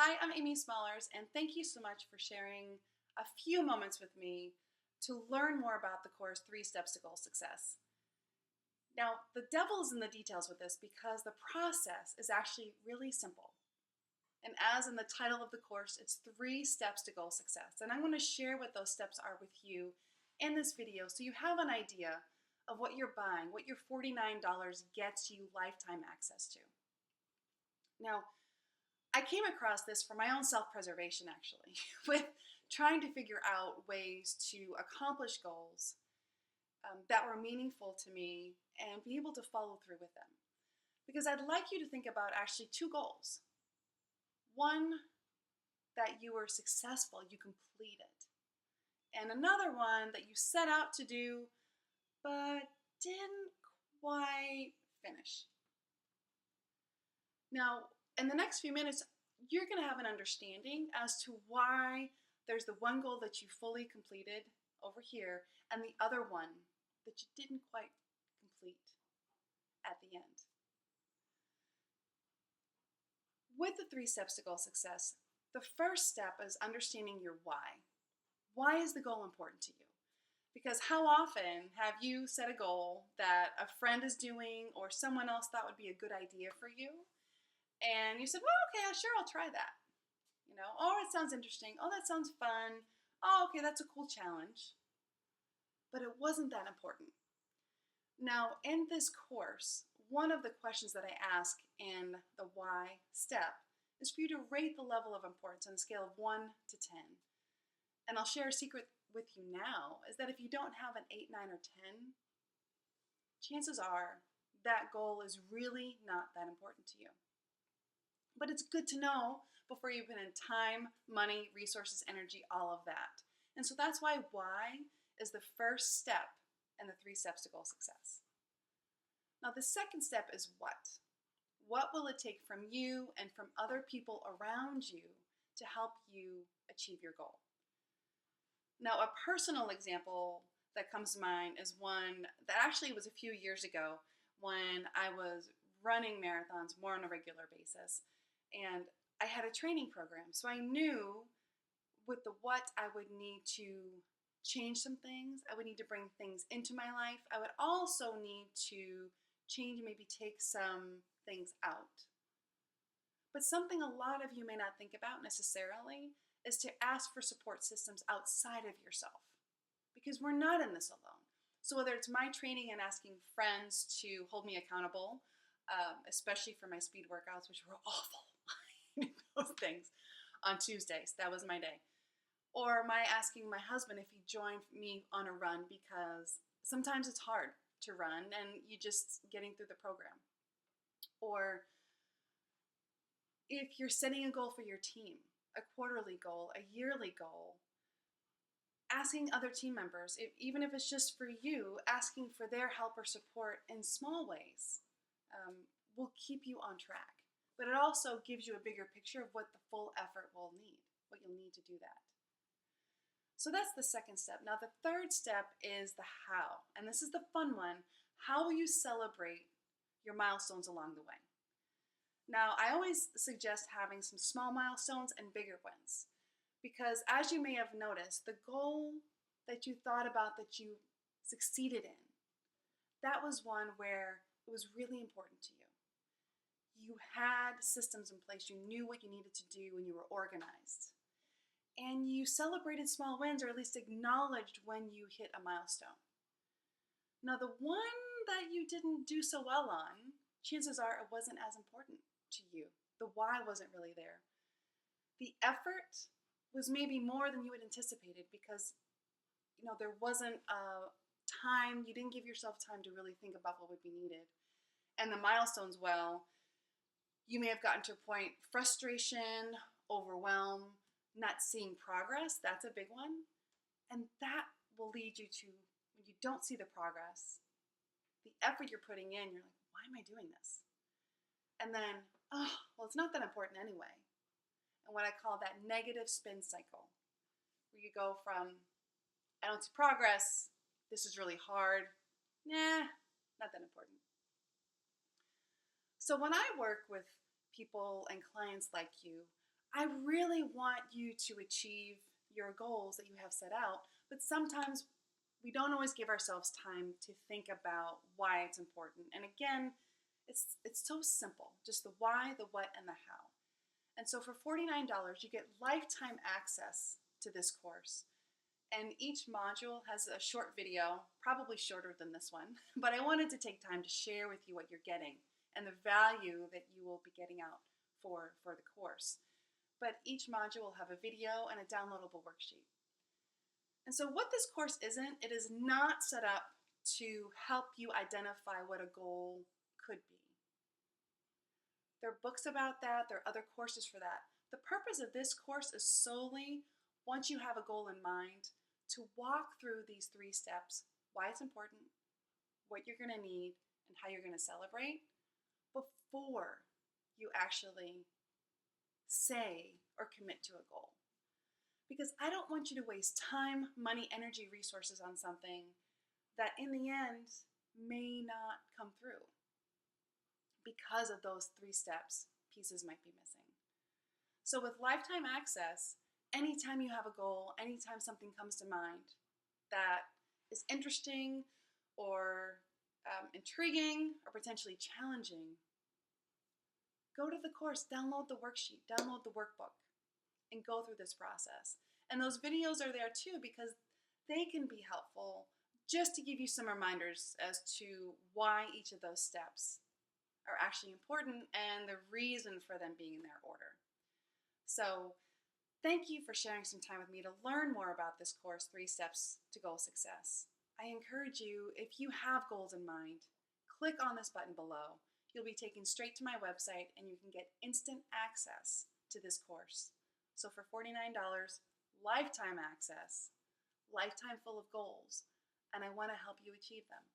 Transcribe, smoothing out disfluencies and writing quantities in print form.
Hi, I'm Amy Smallers, and thank you so much for sharing a few moments with me to learn more about the course Three Steps to Goal Success. Now, the devil is in the details with this because the process is actually really simple. And as in the title of the course, it's Three Steps to Goal Success. And I'm going to share what those steps are with you in this video so you have an idea of what you're buying, what your $49 gets you lifetime access to. Now, I came across this for my own self-preservation actually, with trying to figure out ways to accomplish goals that were meaningful to me and be able to follow through with them. Because I'd like you to think about actually two goals. One, that you were successful, you completed. And another one that you set out to do, but didn't quite finish. Now, in the next few minutes, you're going to have an understanding as to why there's the one goal that you fully completed over here and the other one that you didn't quite complete at the end. With the 3 steps to goal success, the first step is understanding your why. Why is the goal important to you? Because how often have you set a goal that a friend is doing or someone else thought would be a good idea for you? And you said, well, okay, sure, I'll try that. Oh, it sounds interesting. Oh, that sounds fun. Oh, okay, that's a cool challenge. But it wasn't that important. Now, in this course, one of the questions that I ask in the why step is for you to rate the level of importance on a scale of 1 to 10. And I'll share a secret with you now, is that if you don't have an 8, 9, or 10, chances are that goal is really not that important to you. But it's good to know before you put in time, money, resources, energy, all of that. And so that's why is the first step in the 3 steps to goal success. Now the second step is what? What will it take from you and from other people around you to help you achieve your goal? Now a personal example that comes to mind is one that actually was a few years ago when I was running marathons more on a regular basis. And I had a training program, so I knew with the what I would need to change some things. I would need to bring things into my life. I would also need to change, maybe take some things out. But something a lot of you may not think about necessarily is to ask for support systems outside of yourself, because we're not in this alone. So whether it's my training and asking friends to hold me accountable, especially for my speed workouts, which were awful, those things on Tuesdays, that was my day. Or my asking my husband if he joined me on a run, because sometimes it's hard to run and you just getting through the program. Or if you're setting a goal for your team, a quarterly goal, a yearly goal, asking other team members, even if it's just for you, asking for their help or support in small ways will keep you on track. But it also gives you a bigger picture of what the full effort will need, what you'll need to do that. So that's the second step. Now the third step is the how, and this is the fun one. How will you celebrate your milestones along the way? Now I always suggest having some small milestones and bigger ones, because as you may have noticed, the goal that you thought about that you succeeded in, that was one where it was really important to you. You had systems in place, you knew what you needed to do, and you were organized. And you celebrated small wins, or at least acknowledged when you hit a milestone. Now the one that you didn't do so well on, chances are it wasn't as important to you. The why wasn't really there. The effort was maybe more than you had anticipated, because there wasn't time, you didn't give yourself time to really think about what would be needed. And the milestones, well, you may have gotten to a point, frustration, overwhelm, not seeing progress, that's a big one. And that will lead you to, when you don't see the progress, the effort you're putting in, you're like, why am I doing this? And then, it's not that important anyway. And what I call that negative spin cycle, where you go from, I don't see progress, this is really hard, nah, not that important. So when I work with people and clients like you, I really want you to achieve your goals that you have set out, but sometimes we don't always give ourselves time to think about why it's important. And again, it's so simple, just the why, the what, and the how. And so for $49, you get lifetime access to this course. And each module has a short video, probably shorter than this one, but I wanted to take time to share with you what you're getting and the value that you will be getting out for the course. But each module will have a video and a downloadable worksheet. And so what this course isn't, it is not set up to help you identify what a goal could be. There are books about that, there are other courses for that. The purpose of this course is solely, once you have a goal in mind, to walk through these 3 steps, why it's important, what you're going to need, and how you're going to celebrate, before you actually say or commit to a goal. Because I don't want you to waste time, money, energy, resources on something that in the end may not come through. Because of those 3 steps, pieces might be missing. So with lifetime access, anytime you have a goal, anytime something comes to mind that is interesting or intriguing or potentially challenging, go to the course, download the worksheet, download the workbook, and go through this process. And those videos are there too because they can be helpful just to give you some reminders as to why each of those steps are actually important and the reason for them being in their order. So thank you for sharing some time with me to learn more about this course, 3 Steps to Goal Success. I encourage you, if you have goals in mind, click on this button below. You'll be taken straight to my website and you can get instant access to this course. So for $49, lifetime access, lifetime full of goals, and I want to help you achieve them.